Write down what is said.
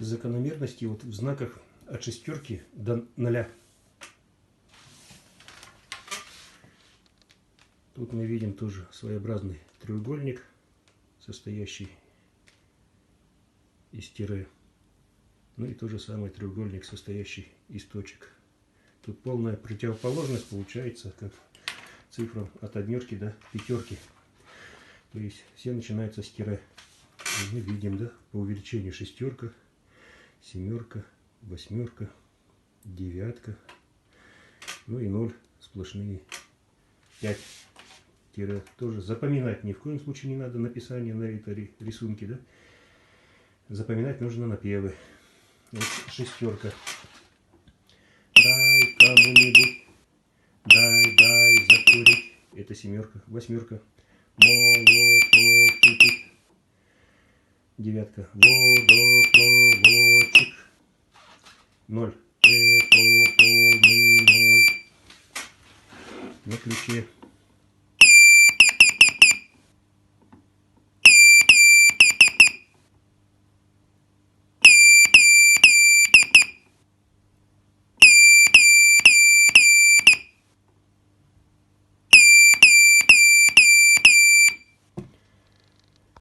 закономерности вот в знаках от шестерки до 0. Тут мы видим тоже своеобразный треугольник, состоящий из тире. Ну и тот же самый треугольник, состоящий из точек. Тут полная противоположность получается, как цифрам от 1 до 5. То есть все начинаются с тире. И мы видим, да, по увеличению шестерка, семерка, восьмерка, девятка, ну и 0 сплошные. 5 тире. Тоже запоминать ни в коем случае не надо написание на этой рисунке, да. Запоминать нужно напевы. Вот шестерка. Дай кому-нибудь, дай закурить. Это семерка. Восьмерка. Молоток кипит. Девятка. Водопроводчик. 0. Это полный 0. На ключе.